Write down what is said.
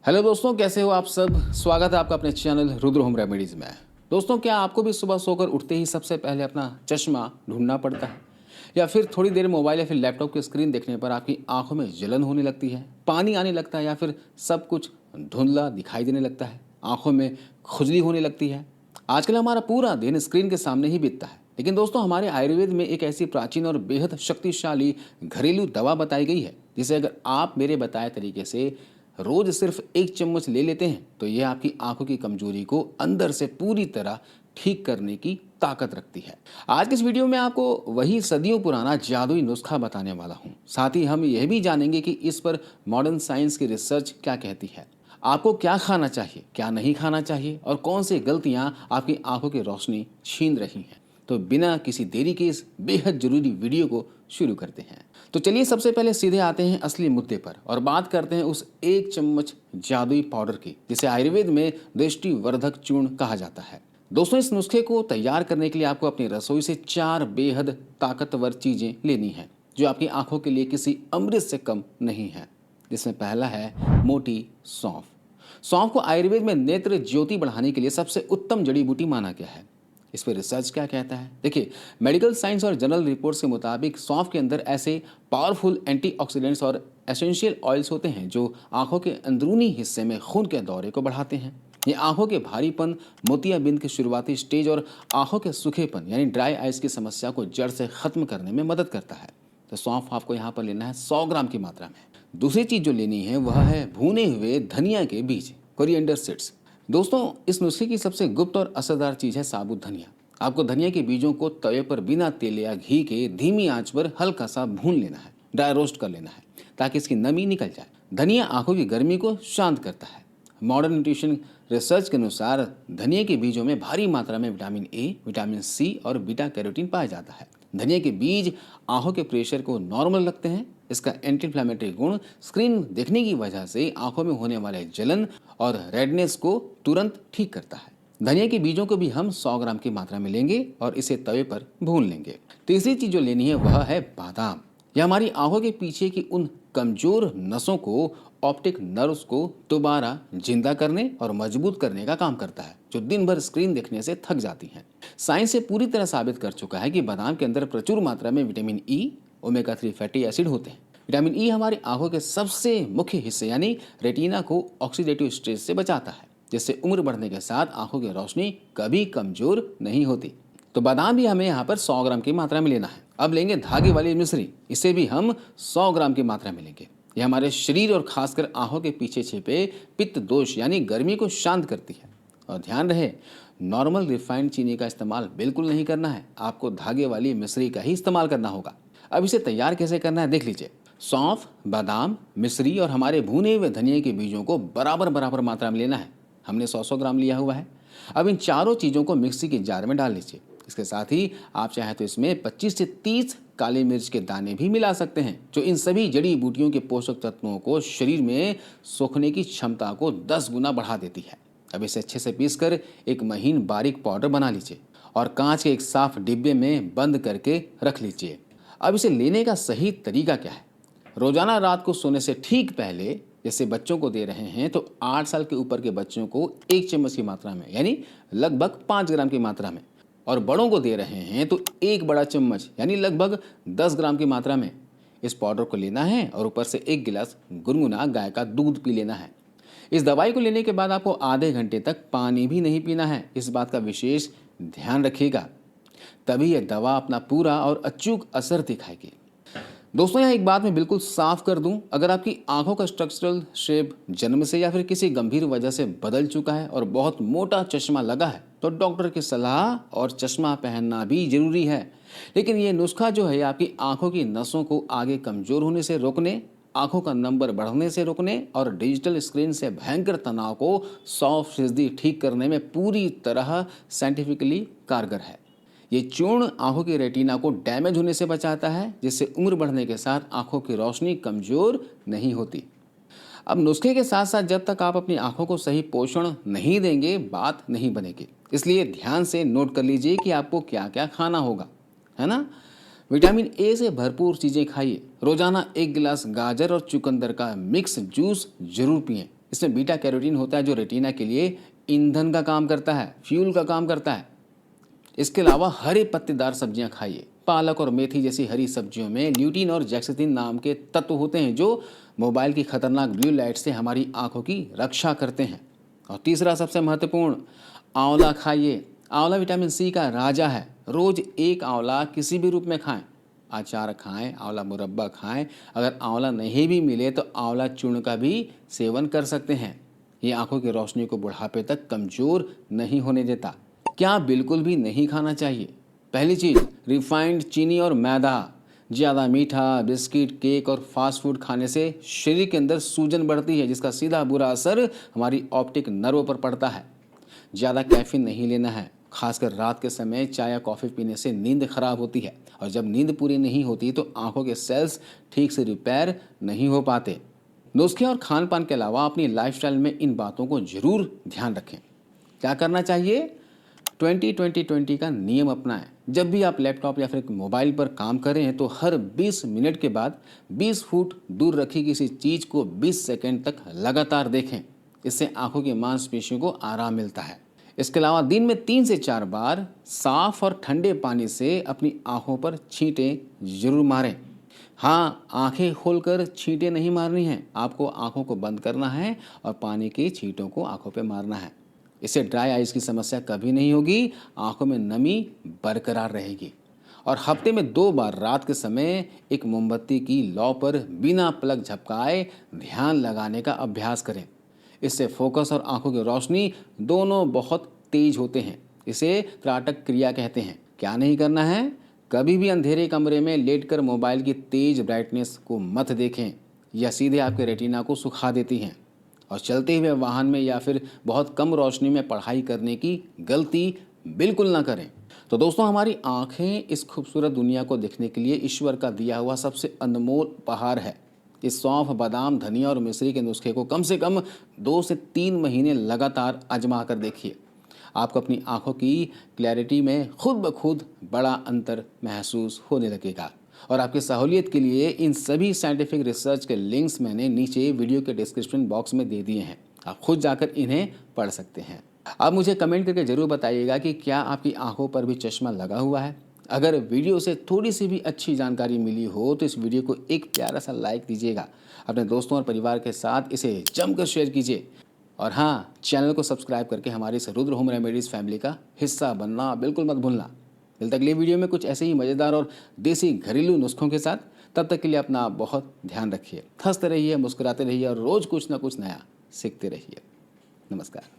Hello दोस्तों, कैसे हो आप सब। स्वागत है आपका अपने चैनल रुद्र होम रेमेडीज में। दोस्तों, क्या आपको भी सुबह सोकर उठते ही सबसे पहले अपना चश्मा ढूंढना पड़ता है, या फिर थोड़ी देर मोबाइल या फिर लैपटॉप की स्क्रीन देखने पर आपकी आंखों में जलन होने लगती है, पानी आने लगता है, या फिर सब कुछ धुंधला दिखाई देने लगता है, आंखों में खुजली होने लगती है। आजकल हमारा पूरा दिन स्क्रीन के सामने ही बीतता है, लेकिन दोस्तों हमारे आयुर्वेद में एक ऐसी प्राचीन और बेहद शक्तिशाली घरेलू दवा बताई गई है, जिसे अगर आप मेरे बताए तरीके से रोज सिर्फ 1 चम्मच ले लेते हैं तो यह आपकी आंखों की कमजोरी को अंदर से पूरी तरह ठीक करने की ताकत रखती है। आज के इस वीडियो में आपको वही सदियों पुराना जादुई नुस्खा बताने वाला हूं। साथ ही हम यह भी जानेंगे कि इस पर मॉडर्न साइंस की रिसर्च क्या कहती है, आपको क्या खाना चाहिए, क्या नहीं खाना चाहिए, और कौन सी गलतियां आपकी आंखों की रोशनी छीन रही हैं। तो बिना किसी देरी के इस बेहद जरूरी वीडियो को शुरू करते हैं। तो चलिए सबसे पहले सीधे आते हैं असली मुद्दे पर और बात करते हैं उस 1 चम्मच जादुई पाउडर की, जिसे आयुर्वेद में दृष्टिवर्धक चूर्ण कहा जाता है। दोस्तों, इस नुस्खे को तैयार करने के लिए आपको अपनी रसोई से 4 बेहद ताकतवर चीजें लेनी हैं, जो आपकी आंखों के लिए किसी अमृत से कम नहीं है। जिसमें पहला है मोटी सौंफ। सौंफ को आयुर्वेद में नेत्र ज्योति बढ़ाने के लिए सबसे उत्तम जड़ी बूटी माना गया है। इस पर रिसर्च क्या कहता है, देखिए, मेडिकल साइंस और जनरल रिपोर्ट्स के मुताबिक सौंफ के अंदर ऐसे पावरफुल एंटीऑक्सीडेंट्स और एसेंशियल ऑयल्स होते हैं जो आंखों के अंदरूनी हिस्से में खून के दौरे को बढ़ाते हैं। ये आंखों के भारीपन, मोतियाबिंद के शुरुआती स्टेज और आंखों के सूखेपन यानी ड्राई आइज की समस्या को जड़ से खत्म करने में मदद करता है। तो सौंफ आपको यहाँ पर लेना है 100 ग्राम की मात्रा में। दूसरी चीज जो लेनी है वह है भुने हुए धनिया के बीज, कोरिएंडर सीड्स। दोस्तों, इस नुस्खे की सबसे गुप्त और असरदार चीज है साबुत धनिया। आपको धनिया के बीजों को तवे पर बिना तेल या घी के धीमी आंच पर हल्का सा भून लेना है, ड्राई रोस्ट कर लेना है, ताकि इसकी नमी निकल जाए। धनिया आंखों की गर्मी को शांत करता है। मॉडर्न न्यूट्रिशन रिसर्च के अनुसार धनिया के बीजों में भारी मात्रा में विटामिन ए, विटामिन सी और बीटा कैरोटीन पाया जाता है। धनिया के बीज आंखों के प्रेशर को नॉर्मल रखते हैं। इसका एंटी इन्फ्लेमेटरी गुण स्क्रीन देखने की वजह से आंखों में होने वाले जलन और रेडनेस को तुरंत ठीक करता है। धनिया के बीजों को भी हम 100 ग्राम की मात्रा में लेंगे और इसे तवे पर भून लेंगे। तीसरी चीज जो लेनी है वह है बादाम। यह हमारी आंखों के पीछे की उन कमजोर नसों को, ऑप्टिक नर्व्स को दोबारा जिंदा करने और मजबूत करने का काम करता है, जो दिन भर स्क्रीन देखने से थक जाती हैं। साइंस से पूरी तरह साबित कर चुका है कि बादाम के अंदर प्रचुर मात्रा में vitamin E, omega 3 fatty acid होते हैं। विटामिन ई हमारी आंखों के सबसे मुख्य हिस्से यानी रेटिना को ऑक्सीडेटिव स्ट्रेस से बचाता है, जिससे उम्र बढ़ने के साथ आंखों की रोशनी कभी कमजोर नहीं होती। तो बादाम भी हमें यहाँ पर 100 ग्राम की मात्रा में लेना है। अब लेंगे धागे वाली मिश्री, इसे भी हम 100 ग्राम की मात्रा में लेंगे। यह हमारे शरीर और खासकर आंखों के पीछे छिपे पित्त दोष यानी गर्मी को शांत करती है। और ध्यान रहे, नॉर्मल रिफाइंड चीनी का इस्तेमाल बिल्कुल नहीं करना है, आपको धागे वाली मिश्री का ही इस्तेमाल करना होगा। अब इसे तैयार कैसे करना है देख लीजिए। सौंफ, बादाम, मिश्री और हमारे भुने हुए धनिया के बीजों को बराबर बराबर मात्रा में लेना है। हमने 100 ग्राम लिया हुआ है। अब इन चारों चीज़ों को मिक्सी के जार में डाल लीजिए। इसके साथ ही आप चाहे तो इसमें 25 से 30 काली मिर्च के दाने भी मिला सकते हैं, जो इन सभी जड़ी बूटियों के पोषक तत्वों को शरीर में सोखने की क्षमता को 10 गुना बढ़ा देती है। अब इसे अच्छे से पीसकर एक महीन बारीक पाउडर बना लीजिए और कांच के एक साफ डिब्बे में बंद करके रख लीजिए। अब इसे लेने का सही तरीका क्या है, रोजाना रात को सोने से ठीक पहले, जैसे बच्चों को दे रहे हैं तो 8 साल के ऊपर के बच्चों को 1 चम्मच की मात्रा में यानी लगभग 5 ग्राम की मात्रा में, और बड़ों को दे रहे हैं तो 1 बड़ा चम्मच यानी लगभग 10 ग्राम की मात्रा में इस पाउडर को लेना है और ऊपर से 1 गिलास गुनगुना गाय का दूध पी लेना है। इस दवाई को लेने के बाद आपको आधे घंटे तक पानी भी नहीं पीना है, इस बात का विशेष ध्यान रखिएगा, तभी यह दवा अपना पूरा और अचूक असर दिखाएगी। दोस्तों, यहाँ एक बात मैं बिल्कुल साफ कर दूं, अगर आपकी आंखों का स्ट्रक्चरल शेप जन्म से या फिर किसी गंभीर वजह से बदल चुका है और बहुत मोटा चश्मा लगा है तो डॉक्टर की सलाह और चश्मा पहनना भी जरूरी है। लेकिन ये नुस्खा जो है आपकी आंखों की नसों को आगे कमजोर होने से रोकने, आंखों का नंबर बढ़ने से रोकने और डिजिटल स्क्रीन से भयंकर तनाव को 100% ठीक करने में पूरी तरह साइंटिफिकली कारगर है। ये चूर्ण आंखों की रेटिना को डैमेज होने से बचाता है, जिससे उम्र बढ़ने के साथ आंखों की रोशनी कमजोर नहीं होती। अब नुस्खे के साथ साथ जब तक आप अपनी आंखों को सही पोषण नहीं देंगे, बात नहीं बनेगी। इसलिए ध्यान से नोट कर लीजिए कि आपको क्या क्या खाना होगा, है ना। विटामिन ए से भरपूर चीज़ें खाइए। रोजाना 1 गिलास गाजर और चुकंदर का मिक्स जूस जरूर पिएं। इसमें बीटा कैरोटीन होता है जो रेटिना के लिए ईंधन का काम करता है, फ्यूल का काम करता है। इसके अलावा हरे पत्तेदार सब्जियां खाइए। पालक और मेथी जैसी हरी सब्जियों में ल्यूटीन और जेक्सिथिन नाम के तत्व होते हैं जो मोबाइल की खतरनाक ब्लू लाइट से हमारी आंखों की रक्षा करते हैं। और तीसरा सबसे महत्वपूर्ण, आंवला खाइए। आंवला विटामिन सी का राजा है। रोज एक आंवला किसी भी रूप में खाएं। अचार खाएं, आंवला मुरब्बा खाएं। अगर आंवला नहीं भी मिले तो आंवला चूर्ण का भी सेवन कर सकते हैं। ये आंखों की रोशनी को बुढ़ापे तक कमजोर नहीं होने देता। क्या बिल्कुल भी नहीं खाना चाहिए? पहली चीज़, रिफाइंड चीनी और मैदा। ज़्यादा मीठा, बिस्किट, केक और फास्ट फूड खाने से शरीर के अंदर सूजन बढ़ती है जिसका सीधा बुरा असर हमारी ऑप्टिक नर्व पर पड़ता है। ज़्यादा कैफीन नहीं लेना है। खासकर रात के समय चाय या कॉफ़ी पीने से नींद खराब होती है और जब नींद पूरी नहीं होती तो आंखों के सेल्स ठीक से रिपेयर नहीं हो पाते। नुस्खे और खान पान के अलावा अपनी लाइफस्टाइल में इन बातों को जरूर ध्यान रखें। क्या करना चाहिए? 20-20-20 का नियम अपनाएं। जब भी आप लैपटॉप या फिर मोबाइल पर काम करें तो हर 20 मिनट के बाद 20 फुट दूर रखी किसी चीज़ को 20 सेकंड तक लगातार देखें। इससे आंखों की मांसपेशियों को आराम मिलता है। इसके अलावा दिन में 3 से 4 बार साफ और ठंडे पानी से अपनी आंखों पर छींटें जरूर मारें। हाँ, आंखें खोलकर छींटें नहीं मारनी हैं। आपको आंखों को बंद करना है और पानी की छींटों को आंखों पे मारना है। इससे ड्राई आइज की समस्या कभी नहीं होगी, आंखों में नमी बरकरार रहेगी। और हफ्ते में 2 बार रात के समय एक मोमबत्ती की लौ पर बिना पलक झपकाए ध्यान लगाने का अभ्यास करें। इससे फोकस और आंखों की रोशनी दोनों बहुत तेज होते हैं। इसे त्राटक क्रिया कहते हैं। क्या नहीं करना है? कभी भी अंधेरे कमरे में लेटकर मोबाइल की तेज ब्राइटनेस को मत देखें। यह सीधे आपके रेटिना को सुखा देती हैं। और चलते हुए वाहन में या फिर बहुत कम रोशनी में पढ़ाई करने की गलती बिल्कुल ना करें। तो दोस्तों, हमारी आंखें इस खूबसूरत दुनिया को देखने के लिए ईश्वर का दिया हुआ सबसे अनमोल उपहार है। इस सौंफ, बादाम, धनिया और मिश्री के नुस्खे को कम से कम 2 से 3 महीने लगातार आजमा कर देखिए। आपको अपनी आंखों की क्लैरिटी में खुद ब खुद बड़ा अंतर महसूस होने लगेगा। और आपकी सहूलियत के लिए इन सभी साइंटिफिक रिसर्च के लिंक्स मैंने नीचे वीडियो के डिस्क्रिप्शन बॉक्स में दे दिए हैं। आप खुद जाकर इन्हें पढ़ सकते हैं। आप मुझे कमेंट करके ज़रूर बताइएगा कि क्या आपकी आंखों पर भी चश्मा लगा हुआ है। अगर वीडियो से थोड़ी सी भी अच्छी जानकारी मिली हो तो इस वीडियो को एक प्यारा सा लाइक दीजिएगा। अपने दोस्तों और परिवार के साथ इसे जमकर शेयर कीजिए। और हाँ, चैनल को सब्सक्राइब करके हमारी इस रुद्र होम रेमेडीज़ फैमिली का हिस्सा बनना बिल्कुल मत भूलना। मिलते अगले वीडियो में कुछ ऐसे ही मज़ेदार और देसी घरेलू नुस्खों के साथ। तब तक के लिए अपना बहुत ध्यान रखिए। हंसते रहिए, मुस्कुराते रहिए और रोज़ कुछ ना कुछ नया सीखते रहिए। नमस्कार।